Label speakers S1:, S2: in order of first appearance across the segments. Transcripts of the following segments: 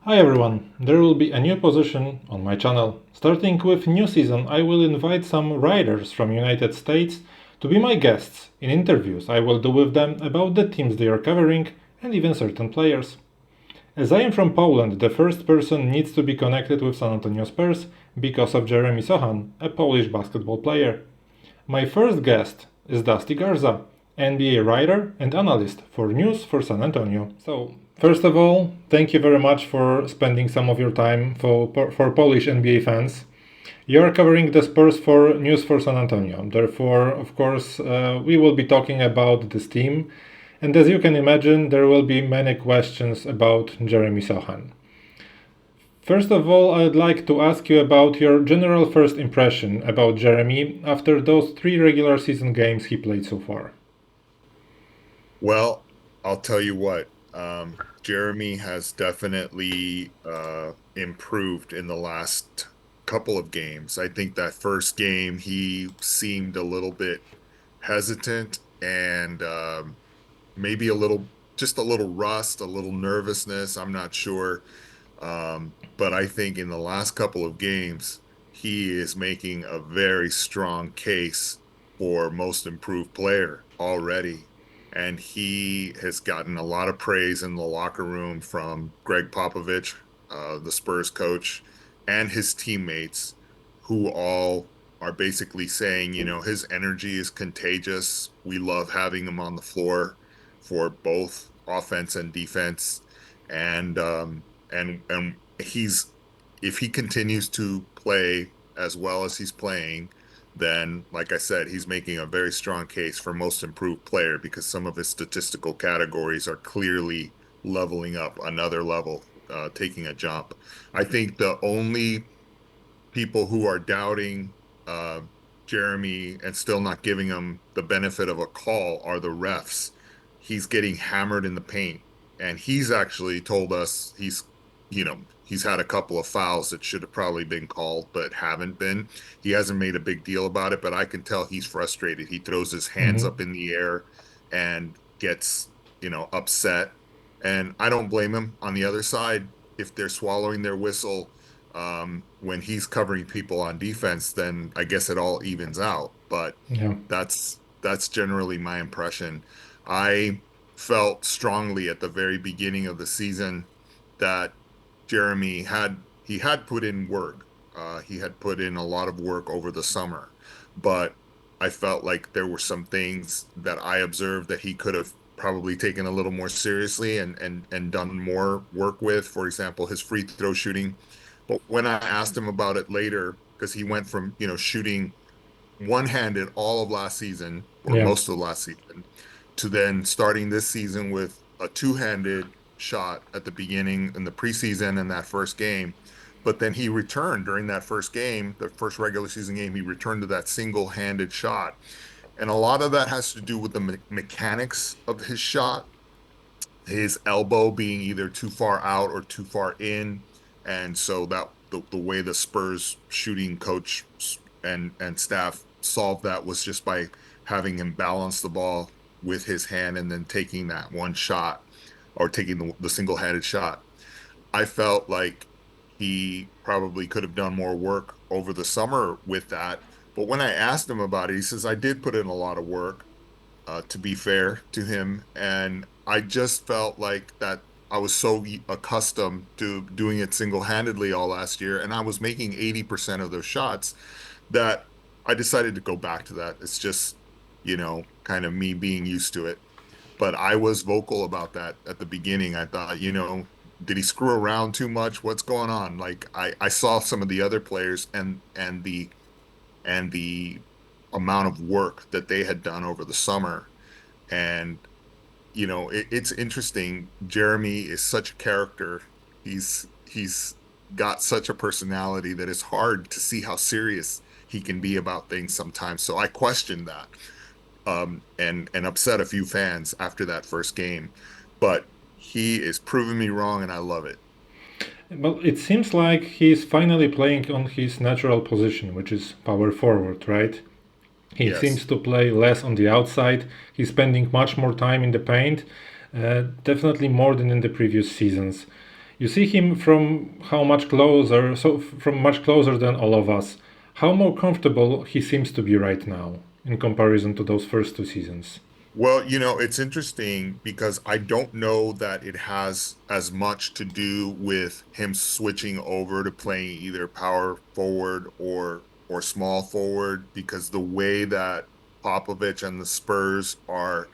S1: Hi everyone, there will be a new position on my channel. Starting with new season, I will invite some writers from United States to be my guests in interviews I will do with them about the teams they are covering and even certain players. As I am from Poland, the first person needs to be connected with San Antonio Spurs because of Jeremy Sochan, a Polish basketball player. My first guest is Dusty Garza, NBA writer and analyst for news for San Antonio. So, first of all, thank you very much for spending some of your time for Polish NBA fans. You are covering the Spurs for news for San Antonio. Therefore, of course, we will be talking about this team. And as you can imagine, there will be many questions about Jeremy Sochan. First of all, I'd like to ask you about your general first impression about Jeremy after those 3 regular season games he played so far.
S2: Well, I'll tell you what, Jeremy has definitely improved in the last couple of games. I think that first game he seemed a little bit hesitant and maybe just a little rust, a little nervousness. I'm not sure. But I think in the last couple of games, he is making a very strong case for most improved player already. And he has gotten a lot of praise in the locker room from Gregg Popovich, the Spurs coach, and his teammates, who all are basically saying, his energy is contagious. We love having him on the floor for both offense and defense. And he's if he continues to play as well as he's playing, then like I said, he's making a very strong case for most improved player because some of his statistical categories are clearly leveling up another level, taking a jump. I think the only people who are doubting Jeremy and still not giving him the benefit of a call are the refs. He's getting hammered in the paint, and he's actually told us he's had a couple of fouls that should have probably been called but haven't been. He hasn't made a big deal about it, but I can tell he's frustrated. He throws his hands
S1: Mhm.
S2: up in the air and gets, upset. And I don't blame him. On the other side, if they're swallowing their whistle when he's covering people on defense, then I guess it all evens out. But
S1: Yeah.
S2: that's generally my impression. I felt strongly at the very beginning of the season that he had put in work. He had put in a lot of work over the summer, but I felt like there were some things that I observed that he could have probably taken a little more seriously and done more work with. For example, his free throw shooting. But when I asked him about it later, because he went from, shooting one-handed all of last season or
S1: Yeah.
S2: most of last season to then starting this season with a two-handed shot at the beginning in the preseason and that first game. But then he returned during that first game, the first regular season game, he returned to that single-handed shot. And a lot of that has to do with the mechanics of his shot, his elbow being either too far out or too far in. And so that the way the Spurs shooting coach and staff solved that was just by having him balance the ball with his hand and then taking that one shot or taking the single-handed shot. I felt like he probably could have done more work over the summer with that. But when I asked him about it, he says, I did put in a lot of work, to be fair to him. And I just felt like that I was so accustomed to doing it single-handedly all last year, and I was making 80% of those shots that I decided to go back to that. It's just, kind of me being used to it. But I was vocal about that at the beginning. I thought, did he screw around too much? What's going on? Like I saw some of the other players and the amount of work that they had done over the summer. And, it's interesting. Jeremy is such a character. He's got such a personality that it's hard to see how serious he can be about things sometimes. So I questioned that, and upset a few fans after that first game. But he is proving me wrong, and I love it.
S1: Well, it seems like he's finally playing on his natural position, which is power forward, right? He seems
S2: Yes.
S1: to play less on the outside. He's spending much more time in the paint, definitely more than in the previous seasons. You see him from how much closer, so from much closer than all of us. How more comfortable he seems to be right now in comparison to those first two seasons.
S2: Well, it's interesting because I don't know that it has as much to do with him switching over to playing either power forward or small forward, because the way that Popovich and the Spurs are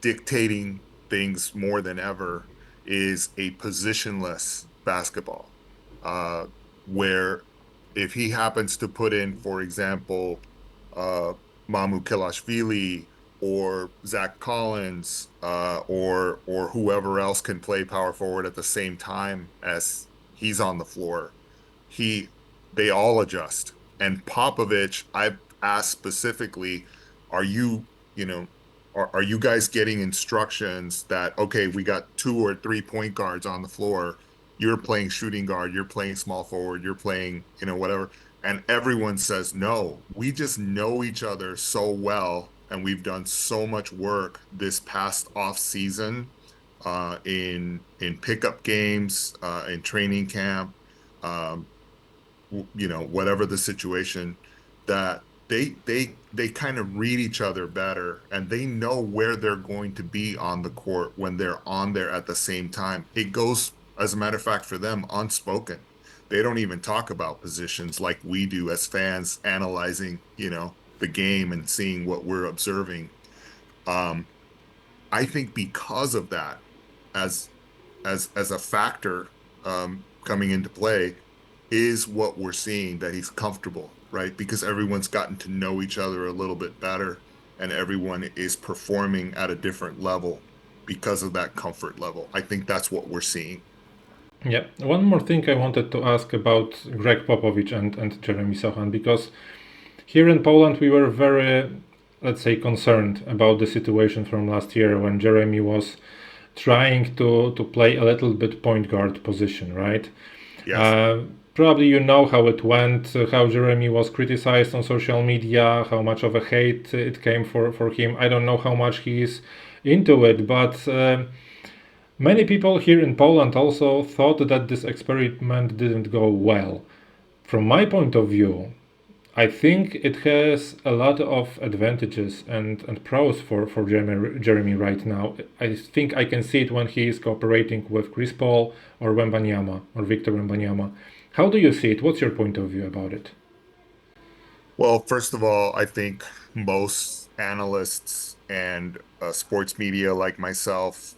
S2: dictating things more than ever is a positionless basketball, uh, where if he happens to put in, for example, uh, Mamu Kilashvili or Zach Collins, or whoever else can play power forward at the same time as he's on the floor, he they all adjust. And Popovich, I've asked specifically, are you, you know, are you guys getting instructions that, okay, we got 2 or 3 point guards on the floor. You're playing shooting guard, you're playing small forward, you're playing, whatever. And everyone says, no, we just know each other so well. And we've done so much work this past off season, in pickup games, in training camp, um, whatever the situation, that they kind of read each other better, and they know where they're going to be on the court when they're on there at the same time. It goes, as a matter of fact, for them, unspoken. They don't even talk about positions like we do as fans, analyzing, the game and seeing what we're observing. Um, I think because of that, as as a factor, coming into play, is what we're seeing, that he's comfortable, right? Because everyone's gotten to know each other a little bit better, and everyone is performing at a different level because of that comfort level. I think that's what we're seeing.
S1: Yeah, one more thing I wanted to ask about Gregg Popovich and Jeremy Sochan, because here in Poland we were very, let's say, concerned about the situation from last year when Jeremy was trying to play a little bit point guard position, right?
S2: Yes.
S1: Uh, Probably you know how it went, how Jeremy was criticized on social media, how much of a hate it came for him. I don't know how much he is into it, but many people here in Poland also thought that this experiment didn't go well. From my point of view, I think it has a lot of advantages and pros for Jeremy right now. I think I can see it when he is cooperating with Chris Paul or Wembanyama or Victor Wembanyama. How do you see it? What's your point of view about it?
S2: Well, first of all, I think most analysts and sports media like myself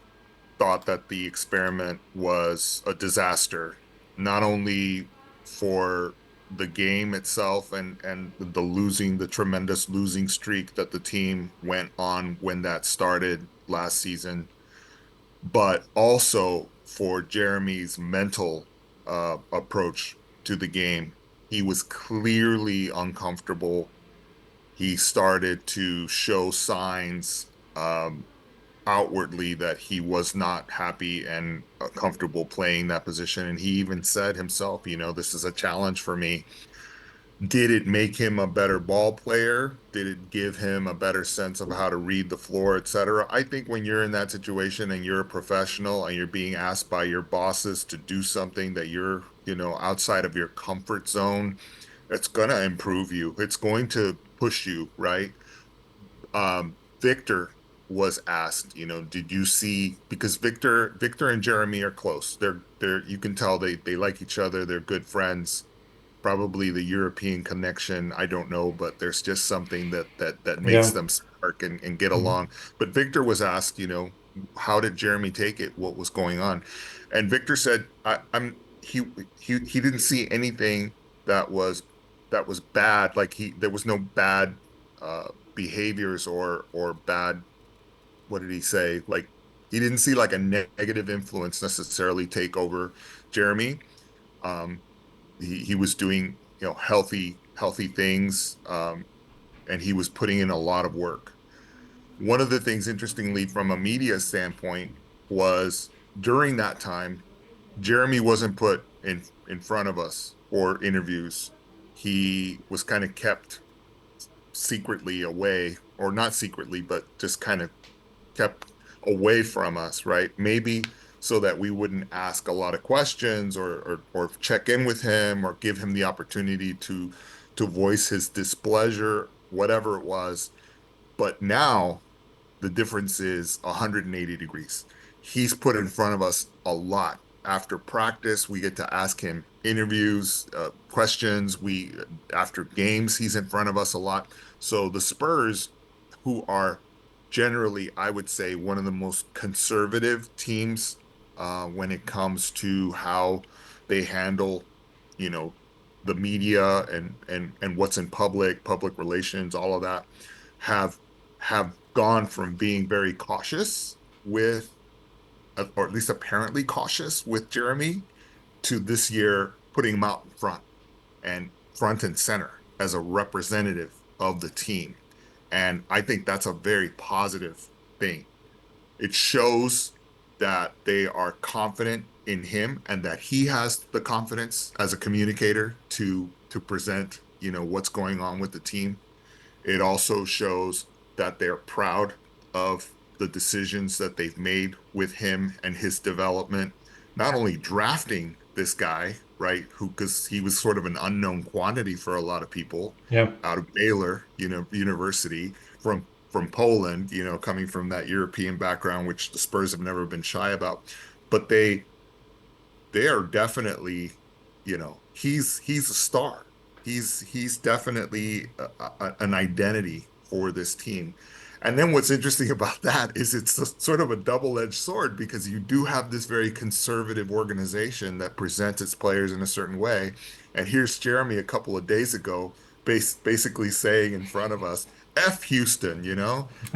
S2: thought that the experiment was a disaster, not only for the game itself and the tremendous losing streak that the team went on when that started last season, but also for Jeremy's mental approach to the game. He was clearly uncomfortable. He started to show signs, outwardly, that he was not happy and comfortable playing that position. And he even said himself, this is a challenge for me. Did it make him a better ball player? Did it give him a better sense of how to read the floor, etc.? I think when you're in that situation and you're a professional and you're being asked by your bosses to do something that you're, outside of your comfort zone, it's going to improve you. It's going to push you, right? Victor was asked, did you see, because Victor and Jeremy are close. They're you can tell they like each other. They're good friends. Probably the European connection, I don't know, but there's just something that makes
S1: Yeah.
S2: them spark and get
S1: Mhm.
S2: along. But Victor was asked, how did Jeremy take it? What was going on? And Victor said, I'm he didn't see anything that was bad. Like, there was no bad behaviors or bad, what did he say? Like, he didn't see like a negative influence necessarily take over Jeremy. Um, he was doing, healthy things, and he was putting in a lot of work. One of the things, interestingly, from a media standpoint, was during that time, Jeremy wasn't put in front of us for interviews. He was kind of kept secretly away, or not secretly, but just kind of kept away from us, right? Maybe so that we wouldn't ask a lot of questions or check in with him or give him the opportunity to voice his displeasure, whatever it was. But now the difference is 180 degrees. He's put in front of us a lot. After practice, we get to ask him interviews, questions. After games, he's in front of us a lot. So the Spurs, who are generally, I would say, one of the most conservative teams when it comes to how they handle, you know, the media and what's in public relations, all of that, have have gone from being very cautious with, or at least apparently cautious with Jeremy, to this year putting him out in front and center as a representative of the team. And I think that's a very positive thing. It shows that they are confident in him and that he has the confidence as a communicator to present, what's going on with the team. It also shows that they're proud of the decisions that they've made with him and his development, not only drafting this guy, right, who, because he was sort of an unknown quantity for a lot of people
S1: Yeah.
S2: out of Baylor, University, from Poland, coming from that European background, which the Spurs have never been shy about. But they are definitely, he's a star. He's definitely an identity for this team. And then what's interesting about that is it's sort of a double-edged sword because you do have this very conservative organization that presents its players in a certain way. And here's Jeremy a couple of days ago basically saying in front of us, F Houston,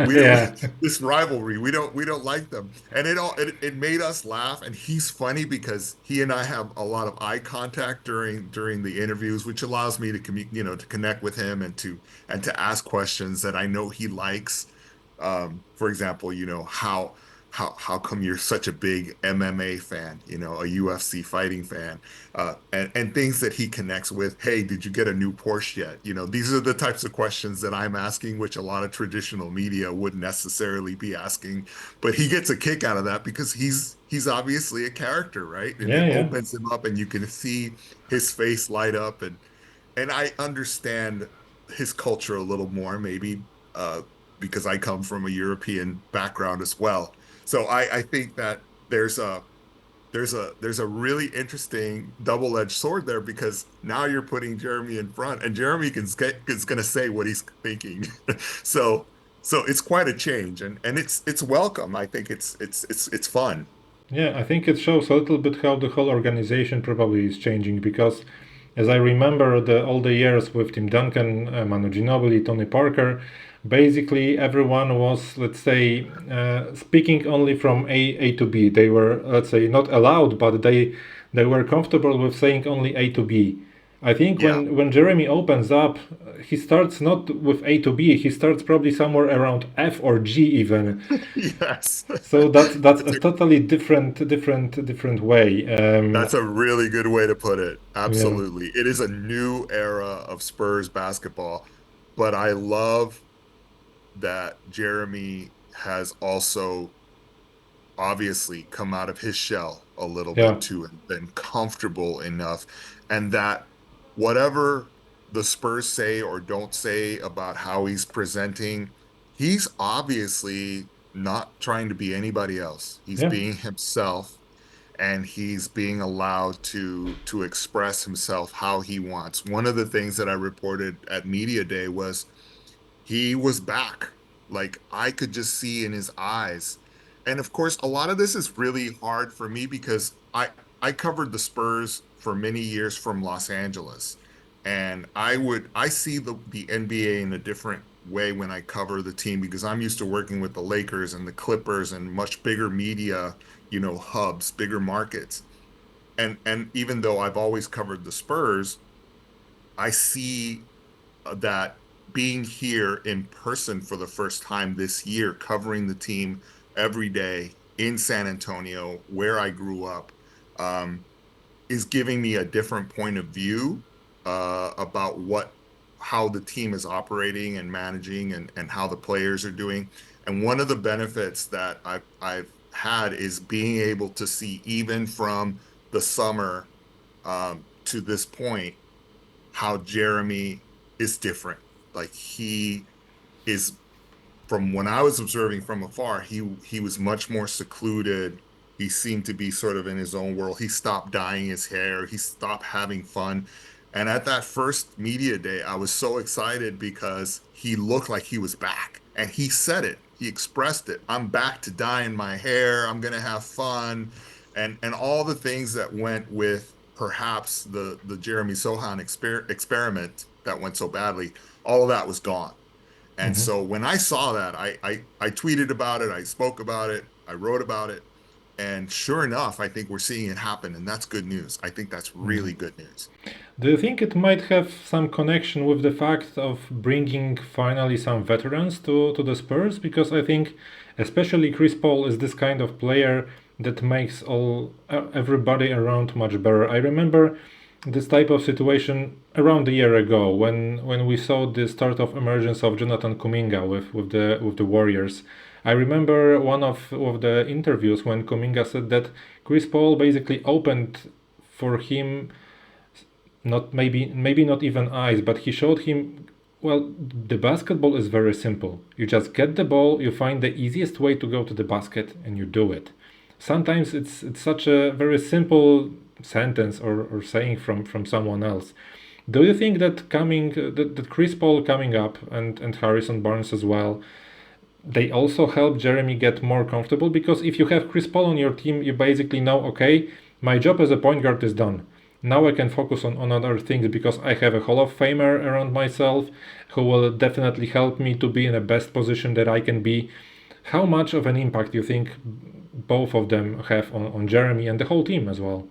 S1: Yeah.
S2: this rivalry, we don't like them. And it made us laugh. And he's funny because he and I have a lot of eye contact during the interviews, which allows me to to connect with him and to ask questions that I know he likes. For example, how come you're such a big MMA fan, a UFC fighting fan, and things that he connects with. Hey, did you get a new Porsche yet? These are the types of questions that I'm asking, which a lot of traditional media wouldn't necessarily be asking, but he gets a kick out of that because he's obviously a character, right? And
S1: Yeah,
S2: it
S1: yeah.
S2: opens him up, and you can see his face light up, and I understand his culture a little more, maybe because I come from a European background as well. So I think that there's a really interesting double-edged sword there because now you're putting Jeremy in front, and Jeremy is going to say what he's thinking. So so it's quite a change, and it's welcome. I think it's fun.
S1: Yeah, I think it shows a little bit how the whole organization probably is changing because, as I remember, all the years with Tim Duncan, Manu Ginobili, Tony Parker, basically everyone was, let's say, speaking only from A to B. They were, let's say, not allowed, but they were comfortable with saying only A to B. I think
S2: Yeah.
S1: when Jeremy opens up, he starts not with A to B. He starts probably somewhere around F or G even.
S2: Yes.
S1: So that's
S2: That's
S1: a
S2: a
S1: totally different way.
S2: That's a really good way to put it.
S1: Yeah,
S2: Absolutely. It is a new era of Spurs basketball, but I love that Jeremy has also obviously come out of his shell a little
S1: yeah,
S2: bit too and been comfortable enough, and that whatever the Spurs say or don't say about how he's presenting, he's obviously not trying to be anybody else. He's
S1: yeah,
S2: being himself, and he's being allowed to express himself how he wants. One of the things that I reported at Media Day was he was back. Like I could just see in his eyes. And of course, a lot of this is really hard for me because I covered the Spurs for many years from Los Angeles. And I see the NBA in a different way when I cover the team because I'm used to working with the Lakers and the Clippers and much bigger media, hubs, bigger markets. And even though I've always covered the Spurs, I see that being here in person for the first time this year, covering the team every day in San Antonio, where I grew up, um, is giving me a different point of view about how the team is operating and managing and how the players are doing. And one of the benefits that I've had is being able to see even from the summer to this point how Jeremy is different. Like he is from when I was observing from afar, he was much more secluded. He seemed to be sort of in his own world. He stopped dyeing his hair. He stopped having fun. And at that first media day, I was so excited because he looked like he was back. And he said it. He expressed it. I'm back to dyeing my hair. I'm gonna have fun. And all the things that went with perhaps the Jeremy Sochan experiment that went so badly, all of that was gone. And
S1: Mhm.
S2: so when I saw that, I tweeted about it, I spoke about it, I wrote about it, and sure enough, I think we're seeing it happen, and that's good news. I think that's
S1: Yeah.
S2: really good news.
S1: Do you think it might have some connection with the fact of bringing finally some veterans to the Spurs? Because I think, especially Chris Paul, is this kind of player that makes all everybody around much better. I remember this type of situation around a year ago when we saw the start of emergence of Jonathan Kuminga with the Warriors. I remember one of the interviews when Kuminga said that Chris Paul basically opened for him, not maybe not even eyes, but he showed him, well, the basketball is very simple. You just get the ball, you find the easiest way to go to the basket, and you do it. Sometimes it's such a very simple sentence or saying from someone else. Do you think that that Chris Paul coming up and Harrison Barnes as well, they also help Jeremy get more comfortable? Because if you have Chris Paul on your team, you basically know, okay, my job as a point guard is done. Now I can focus on other things because I have a Hall of Famer around myself who will definitely help me to be in the best position that I can be. How much of an impact do you think both of them have on Jeremy and the whole team as well?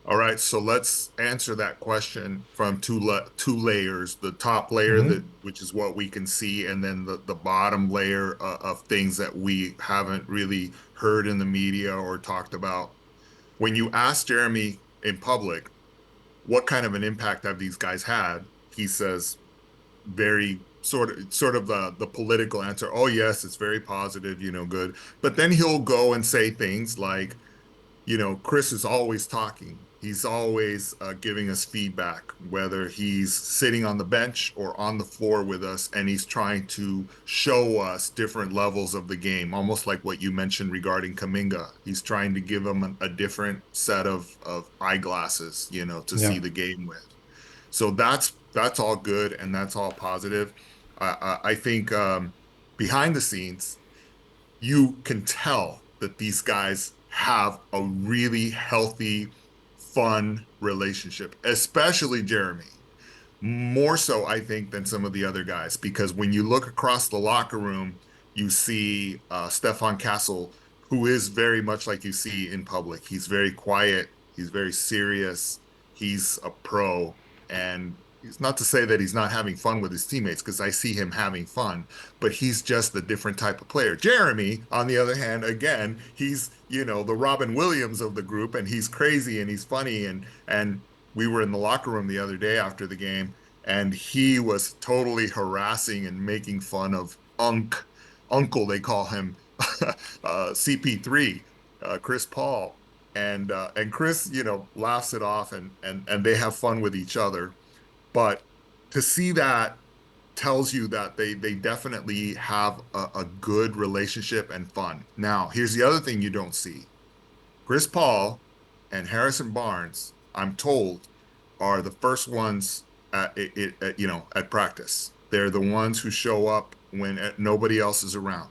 S2: All right, so let's answer that question from two layers. The top layer
S1: Mm-hmm.
S2: that which is what we can see, and then the bottom layer of things that we haven't really heard in the media or talked about. When you ask Jeremy in public, what kind of an impact have these guys had? He says very sort of the political answer. Oh yes, it's very positive, good. But then he'll go and say things like, Chris is always talking. He's always giving us feedback, whether he's sitting on the bench or on the floor with us, and he's trying to show us different levels of the game, almost like what you mentioned regarding Kaminga. He's trying to give him a different set of eyeglasses, to
S1: Yeah.
S2: see the game with. So that's all good and that's all positive. I think behind the scenes, you can tell that these guys have a really healthy, fun relationship, especially Jeremy. More so, I think, than some of the other guys, because when you look across the locker room, you see Stefan Castle, who is very much like you see in public. He's very quiet, he's very serious, he's a pro. And it's not to say that he's not having fun with his teammates, because I see him having fun, but he's just a different type of player. Jeremy, on the other hand, again, he's, the Robin Williams of the group, and he's crazy and he's funny. And we were in the locker room the other day after the game, and he was totally harassing and making fun of Uncle, they call him, CP3, Chris Paul. And Chris, laughs it off, and they have fun with each other. But to see that tells you that they definitely have a good relationship and fun. Now, here's the other thing you don't see. Chris Paul and Harrison Barnes, I'm told, are the first ones at practice. They're the ones who show up when nobody else is around.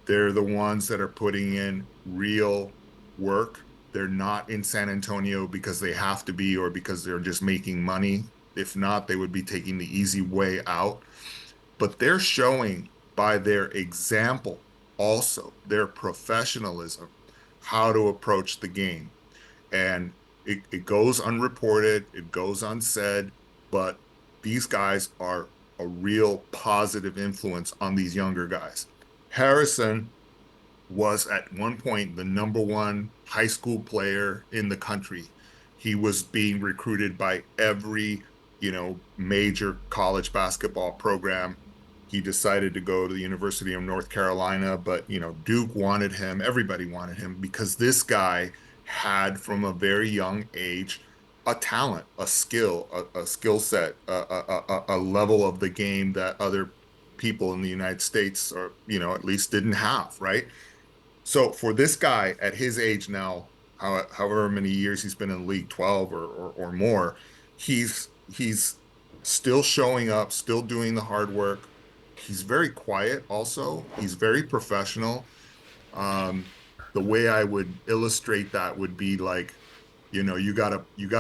S2: They're the ones that are putting in real work. They're not in San Antonio because they have to be or because they're just making money. If not, they would be taking the easy way out. But they're showing by their example also their professionalism, how to approach the game. And it goes unreported, it goes unsaid, but these guys are a real positive influence on these younger guys. Harrison was at one point the number one high school player in the country. He was being recruited by every, major college basketball program. He decided to go to the University of North Carolina, but Duke wanted him. Everybody wanted him because this guy had from a very young age a talent, a skill, a skill set, a level of the game that other people in the United States or at least didn't have, right? So for this guy at his age now, however many years he's been in the league, 12 or more, he's still showing up, still doing the hard work. He's very quiet also. He's very professional. Um, the way I would illustrate that would be like, you got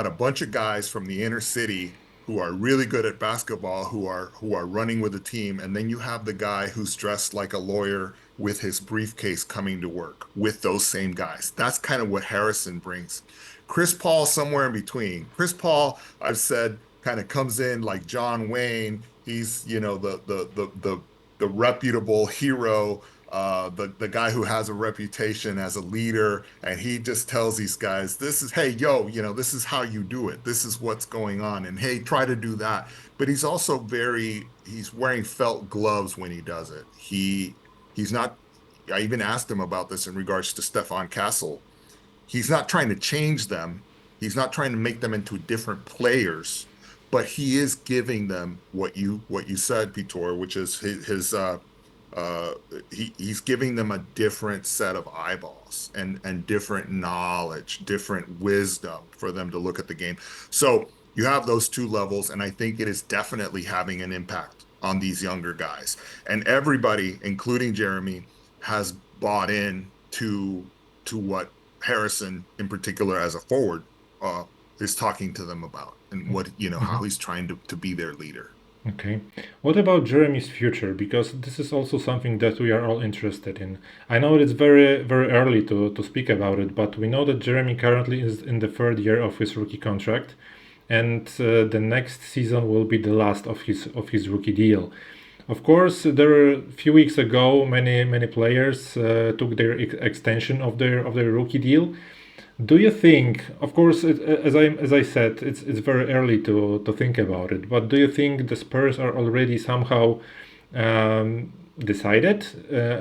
S2: a bunch of guys from the inner city who are really good at basketball, who are running with the team, and then you have the guy who's dressed like a lawyer with his briefcase coming to work with those same guys. That's kind of what Harrison brings. Chris Paul somewhere in between. Chris Paul, I've said, kind of comes in like John Wayne. He's, the reputable hero, the guy who has a reputation as a leader, and he just tells these guys, "This is, hey, yo, this is how you do it. This is what's going on, and hey, try to do that." But he's also he's wearing felt gloves when he does it. He's not. I even asked him about this in regards to Stefan Castle. He's not trying to change them. He's not trying to make them into different players, but he is giving them what you said, Pitor, which is uh he's giving them a different set of eyeballs and different knowledge, different wisdom for them to look at the game. So you have those two levels, and I think it is definitely having an impact on these younger guys. And everybody, including Jeremy, has bought in to what Harrison, in particular, as a forward, is talking to them about, and what
S1: Mhm.
S2: how he's trying to be their leader.
S1: Okay. What about Jeremy's future? Because this is also something that we are all interested in. I know it's very, very early to speak about it, but we know that Jeremy currently is in the third year of his rookie contract, and the next season will be the last of his rookie deal. Of course, there a few weeks ago, many players took their extension of their rookie deal. Do you think, of course, as I said, it's very early to think about it, but do you think the Spurs are already somehow decided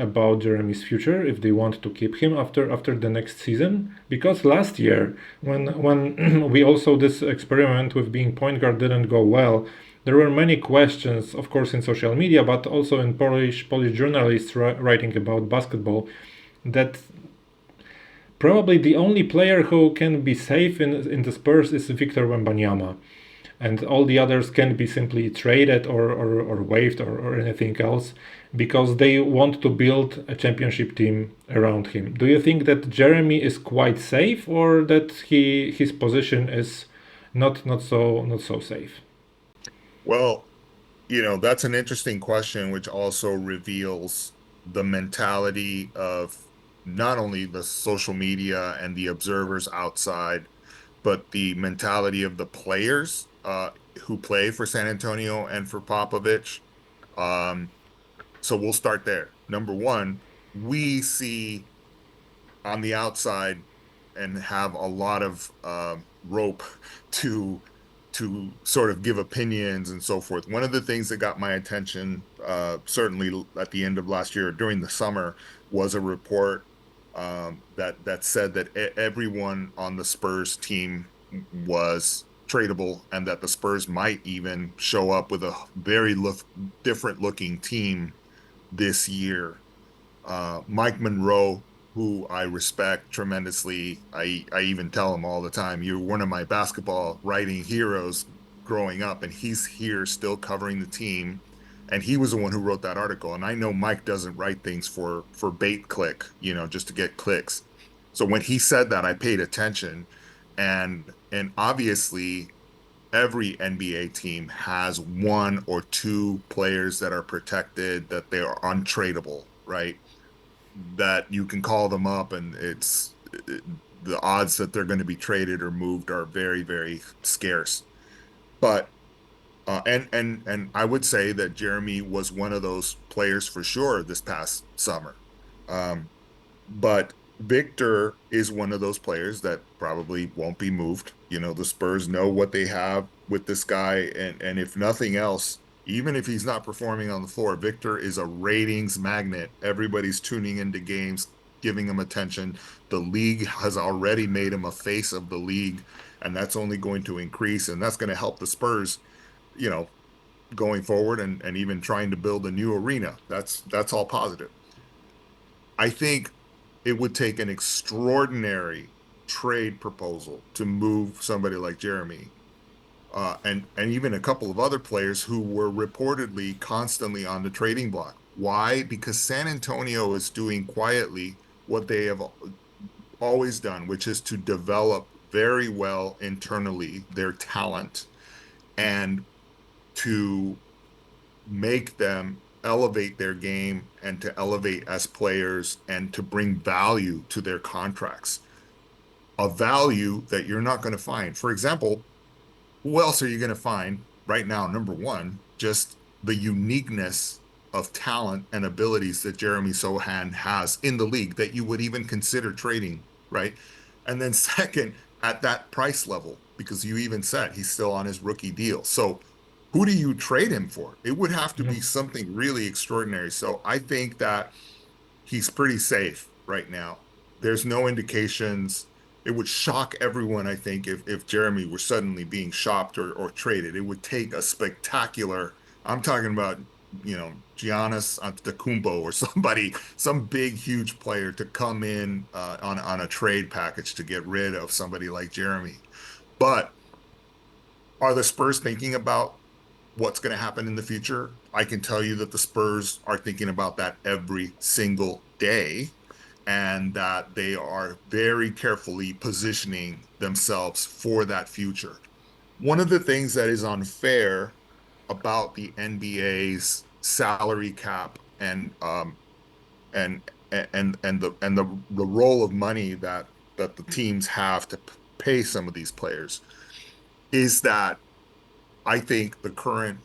S1: about Jeremy's future if they want to keep him after the next season? Because last year, when we also this experiment with being point guard didn't go well, there were many questions, of course, in social media, but also in Polish journalists writing about basketball, that probably the only player who can be safe in the Spurs is Victor Wembanyama, and all the others can be simply traded or waived or anything else because they want to build a championship team around him. Do you think that Jeremy is quite safe, or that his position is not so safe?
S2: Well, that's an interesting question, which also reveals the mentality of not only the social media and the observers outside, but the mentality of the players who play for San Antonio and for Popovich. Um, so we'll start there. Number one, we see on the outside and have a lot of rope to sort of give opinions and so forth. One of the things that got my attention, certainly at the end of last year during the summer, was a report that said that everyone on the Spurs team was tradable, and that the Spurs might even show up with a very different looking team this year. Mike Monroe, who I respect tremendously. I even tell him all the time, "You're one of my basketball writing heroes growing up," and he's here still covering the team. And he was the one who wrote that article. And I know Mike doesn't write things for bait click, just to get clicks. So when he said that, I paid attention, and obviously every NBA team has one or two players that are protected, that they are untradeable, right? That you can call them up, and the odds that they're going to be traded or moved are very, very scarce. But and I would say that Jeremy was one of those players for sure this past summer. Um, but Victor is one of those players that probably won't be moved. The Spurs know what they have with this guy, and if nothing else, Even if he's not performing on the floor, Victor is a ratings magnet. Everybody's tuning into games, giving him attention. The league has already made him a face of the league, and that's only going to increase, and that's going to help the Spurs, you know, going forward and even trying to build a new arena. That's all positive. I think it would take an extraordinary trade proposal to move somebody like Jeremy, and even a couple of other players who were reportedly constantly on the trading block. Why? Because San Antonio is doing quietly what they have always done, which is to develop very well internally their talent and to make them elevate their game and to elevate as players and to bring value to their contracts, a value that you're not going to find. For example, who else are you going to find right now? Number one, just the uniqueness of talent and abilities that Jeremy Sochan has in the league that you would even consider trading, right? And then second, at that price level, because you even said he's still on his rookie deal. So who do you trade him for? It would have to
S1: Mhm.
S2: be something really extraordinary. So I think that he's pretty safe right now. There's no indications. It would shock everyone, I think, if Jeremy were suddenly being shopped or traded. It would take a spectacular, I'm talking about, Giannis Antetokounmpo or somebody, some big, huge player to come in on a trade package to get rid of somebody like Jeremy. But are the Spurs thinking about what's going to happen in the future? I can tell you that the Spurs are thinking about that every single day and that they are very carefully positioning themselves for that future. One of the things that is unfair about the NBA's salary cap and and the role of money that the teams have to pay some of these players is that I think the current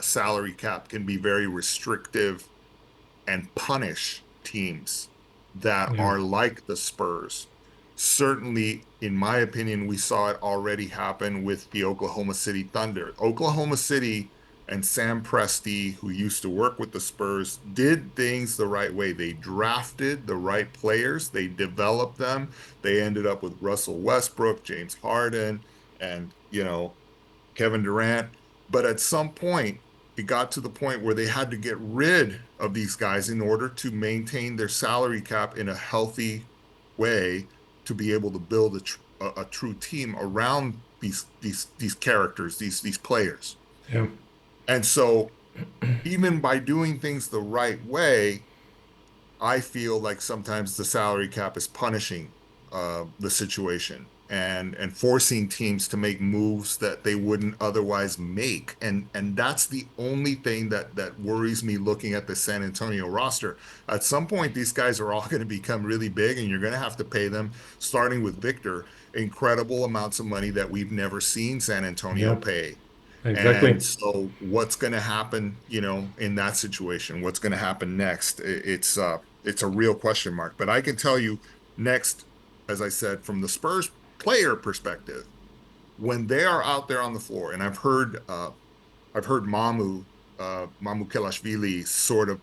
S2: salary cap can be very restrictive and punish teams that
S1: Yeah.
S2: are like the Spurs. Certainly, in my opinion, we saw it already happen with the Oklahoma City Thunder. Oklahoma City and Sam Presti, who used to work with the Spurs, did things the right way. They drafted the right players, they developed them. They ended up with Russell Westbrook, James Harden, and, Kevin Durant. But at some point, it got to the point where they had to get rid of these guys in order to maintain their salary cap in a healthy way to be able to build a true team around these characters, these players.
S1: Yeah.
S2: And so even by doing things the right way, I feel like sometimes the salary cap is punishing the situation and forcing teams to make moves that they wouldn't otherwise make. And that's the only thing that worries me looking at the San Antonio roster. At some point, these guys are all going to become really big, and you're going to have to pay them, starting with Victor, incredible amounts of money that we've never seen San Antonio
S1: Yeah.
S2: pay. And
S1: Exactly.
S2: so what's going to happen, in that situation? What's going to happen next? It's a real question mark. But I can tell you next, as I said, from the Spurs player perspective, when they are out there on the floor, and I've heard Mamu Kelashvili sort of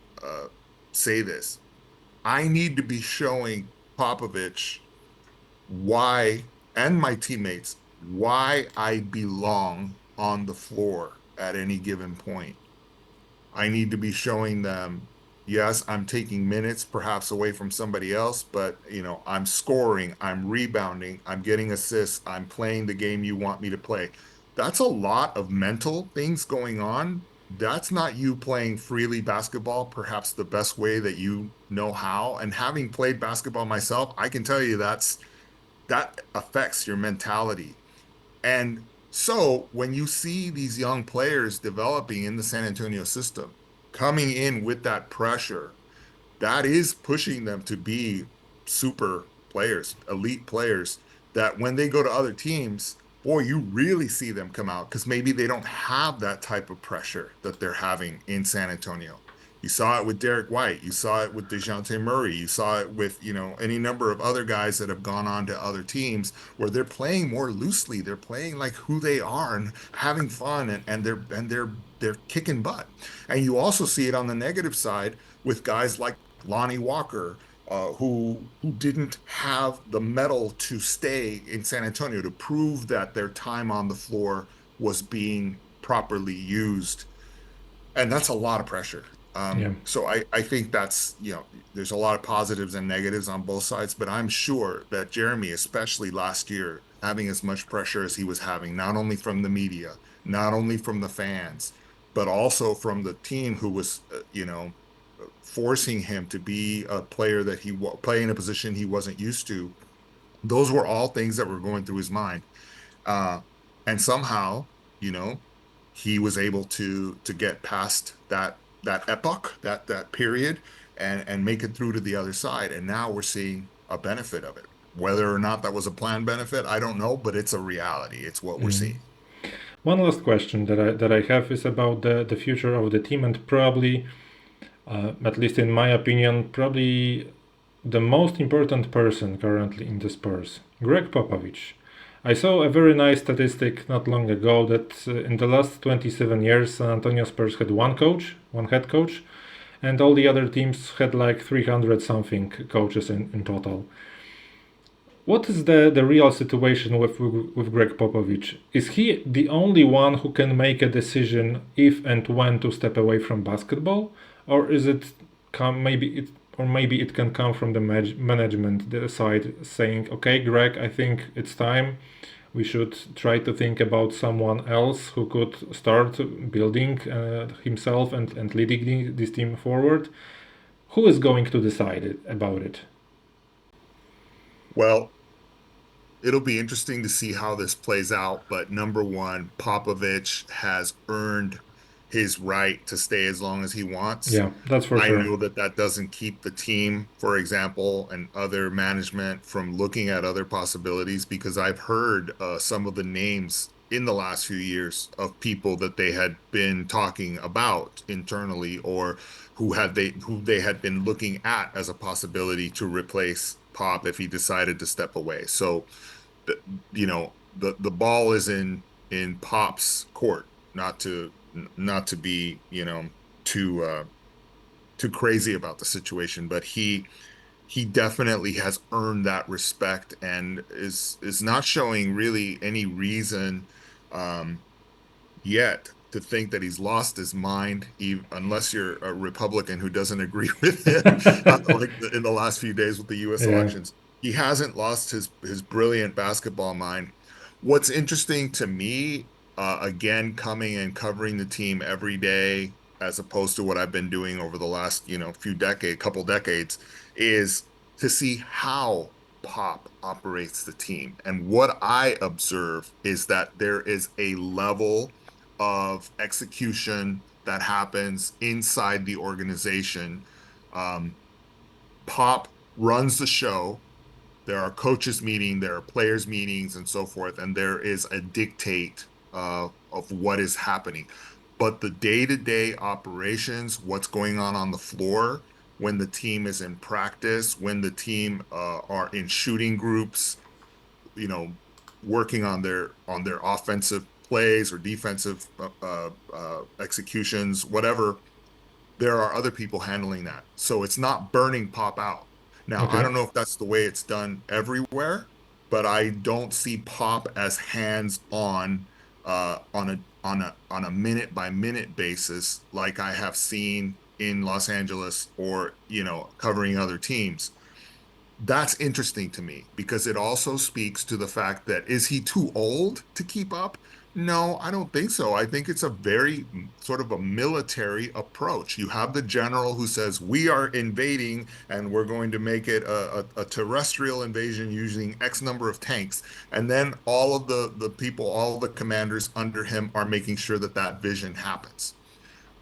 S2: say this. I need to be showing Popovich why, and my teammates, why I belong on the floor at any given point. I need to be showing them, yes, I'm taking minutes perhaps away from somebody else, but I'm scoring, I'm rebounding, I'm getting assists, I'm playing the game you want me to play. That's a lot of mental things going on. That's not you playing freely basketball, perhaps the best way that you know how. And having played basketball myself, I can tell you that affects your mentality. And so when you see these young players developing in the San Antonio system, coming in with that pressure, that is pushing them to be super players, elite players, that when they go to other teams, boy, you really see them come out because maybe they don't have that type of pressure that they're having in San Antonio. You saw it with Derek White. You saw it with DeJounte Murray. You saw it with, any number of other guys that have gone on to other teams where they're playing more loosely. They're playing like who they are and having fun and they're kicking butt. And you also see it on the negative side with guys like Lonnie Walker, who didn't have the mettle to stay in San Antonio to prove that their time on the floor was being properly used, and that's a lot of pressure.
S1: Yeah.
S2: So I think that's, there's a lot of positives and negatives on both sides, but I'm sure that Jeremy, especially last year, having as much pressure as he was having, not only from the media, not only from the fans, but also from the team who was, forcing him to be a player that play in a position he wasn't used to. Those were all things that were going through his mind. Uh, and somehow, you know, he was able to get past that epoch, that period, and make it through to the other side. And now we're seeing a benefit of it. Whether or not that was a planned benefit, I don't know, but it's a reality. It's what we're
S1: Mm.
S2: seeing.
S1: One last question that I have is about the future of the team, and probably, at least in my opinion, probably the most important person currently in the Spurs, Gregg Popovich. I saw a very nice statistic not long ago that in the last 27 years, San Antonio Spurs had one coach, one head coach, and all the other teams had like 300 something coaches in total. What is the real situation with Greg Popovich? Is he the only one who can make a decision if and when to step away from basketball, or is it come maybe it or maybe it can come from the management side saying, okay, Greg, I think it's time. We should try to think about someone else who could start building himself and leading this team forward. Who is going to decide about it?
S2: Well, it'll be interesting to see how this plays out, but number one, Popovich has earned his right to stay as long as he wants.
S1: Yeah, that's for
S2: I
S1: sure.
S2: know that that doesn't keep the team, for example, and other management from looking at other possibilities because I've heard some of the names in the last few years of people that they had been talking about internally or who they had been looking at as a possibility to replace Pop if he decided to step away. So the the ball is in Pop's court, not to be, too too crazy about the situation, but he definitely has earned that respect and is not showing really any reason um yet to think that he's lost his mind, unless you're a Republican who doesn't agree with him, like in the last few days with the U.S.
S1: Yeah.
S2: elections. He hasn't lost his brilliant basketball mind. What's interesting to me, again, coming and covering the team every day, as opposed to what I've been doing over the last, couple decades, is to see how Pop operates the team. And what I observe is that there is a level of execution that happens inside the organization. Um, Pop runs the show. There are coaches meeting, there are players meetings, and so forth, and there is a dictate of what is happening. But the day-to-day operations, what's going on the floor, when the team is in practice, when the team are in shooting groups, you know, working on their offensive plays or defensive executions, whatever, there are other people handling that. So it's not burning Pop out. Now, I
S1: Okay.
S2: don't know if that's the way it's done everywhere, but I don't see Pop as hands-on on a minute by minute basis like I have seen in Los Angeles or, covering other teams. That's interesting to me because it also speaks to the fact that is he too old to keep up? No, I don't think so. I think it's a very sort of a military approach. You have the general who says, we are invading and we're going to make it a terrestrial invasion using X number of tanks. And then all of the people, all of the commanders under him are making sure that that vision happens.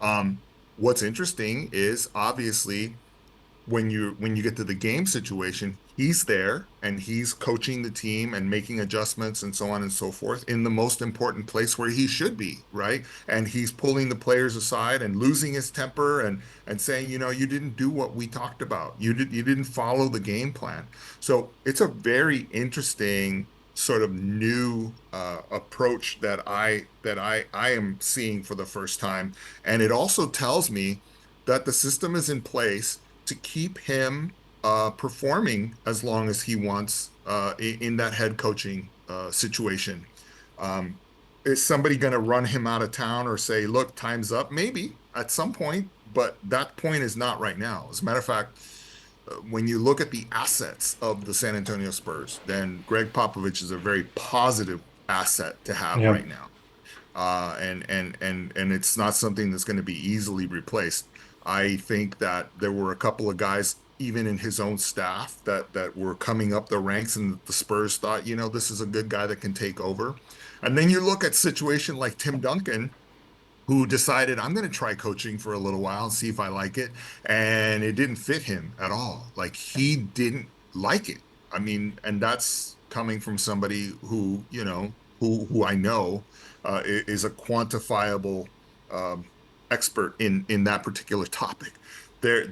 S2: Um, what's interesting is obviously when you get to the game situation, he's there and he's coaching the team and making adjustments and so on and so forth in the most important place where he should be, right? And he's pulling the players aside and losing his temper and saying, you didn't do what we talked about. You didn't follow the game plan. So it's a very interesting sort of new approach that I am seeing for the first time. And it also tells me that the system is in place to keep him performing as long as he wants in that head coaching situation. Um, is somebody going to run him out of town or say, look, time's up? Maybe at some point, but that point is not right now. As a matter of fact, when you look at the assets of the San Antonio Spurs, then Gregg Popovich is a very positive asset to have
S1: Yeah.
S2: right now. And it's not something that's going to be easily replaced. I think that there were a couple of guys, even in his own staff, that were coming up the ranks, and the Spurs thought, this is a good guy that can take over. And then you look at situation like Tim Duncan, who decided I'm going to try coaching for a little while and see if I like it. And it didn't fit him at all. Like he didn't like it. I mean, and that's coming from somebody who, who I know is a quantifiable expert in that particular topic. There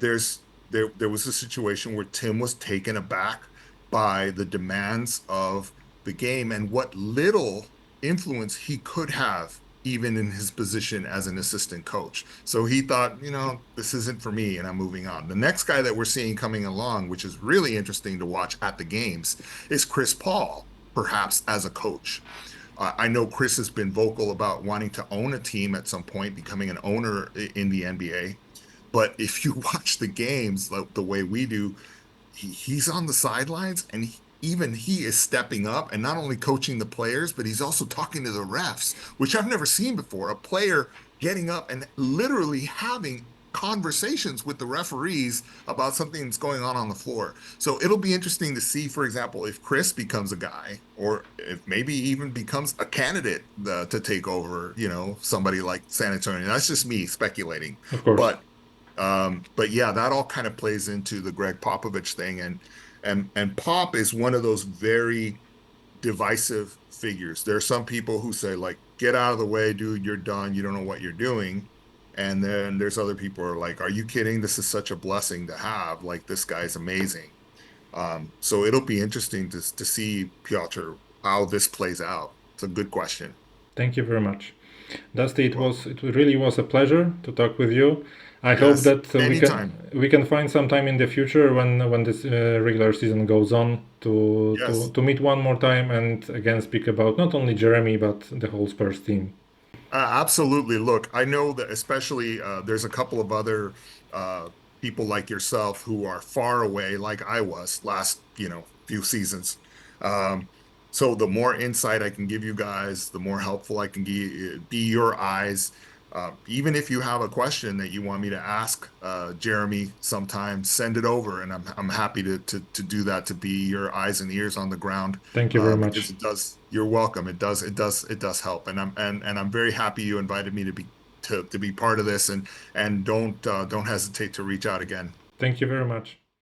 S2: was a situation where Tim was taken aback by the demands of the game and what little influence he could have even in his position as an assistant coach. So he thought, this isn't for me, and I'm moving on. The next guy that we're seeing coming along, which is really interesting to watch at the games, is Chris Paul, perhaps as a coach. I know Chris has been vocal about wanting to own a team at some point, becoming an owner in the NBA. But if you watch the games the way we do, he's on the sidelines and even he is stepping up and not only coaching the players, but he's also talking to the refs, which I've never seen before. A player getting up and literally having conversations with the referees about something that's going on the floor. So it'll be interesting to see, for example, if Chris becomes a guy or if maybe even becomes a candidate to take over, somebody like San Antonio. That's just me speculating.
S1: Of course.
S2: But yeah, that all kind of plays into the Gregg Popovich thing, and Pop is one of those very divisive figures. There are some people who say like, "Get out of the way, dude. You're done. You don't know what you're doing." And then there's other people who are like, "Are you kidding? This is such a blessing to have. Like, this guy's amazing." So it'll be interesting to see, Piotr, how this plays out. It's a good question.
S1: Thank you very much. Dusty,
S2: You're
S1: it
S2: welcome.
S1: really was a pleasure to talk with you. I hope
S2: Yes,
S1: that
S2: anytime.
S1: we can find some time in the future when this regular season goes on
S2: Yes.
S1: to meet one more time and again speak about not only Jeremy but the whole Spurs team.
S2: Absolutely. Look, I know that especially there's a couple of other uh, people like yourself who are far away, like I was last, few seasons. Um, so the more insight I can give you guys, the more helpful I can be your eyes. Even if you have a question that you want me to ask Jeremy sometime, send it over, and I'm happy to do that, to be your eyes and ears on the ground
S1: Thank you very
S2: because
S1: much.
S2: it does. You're welcome. It does help, and I'm very happy you invited me to be part of this, and don't hesitate to reach out again.
S1: Thank you very much.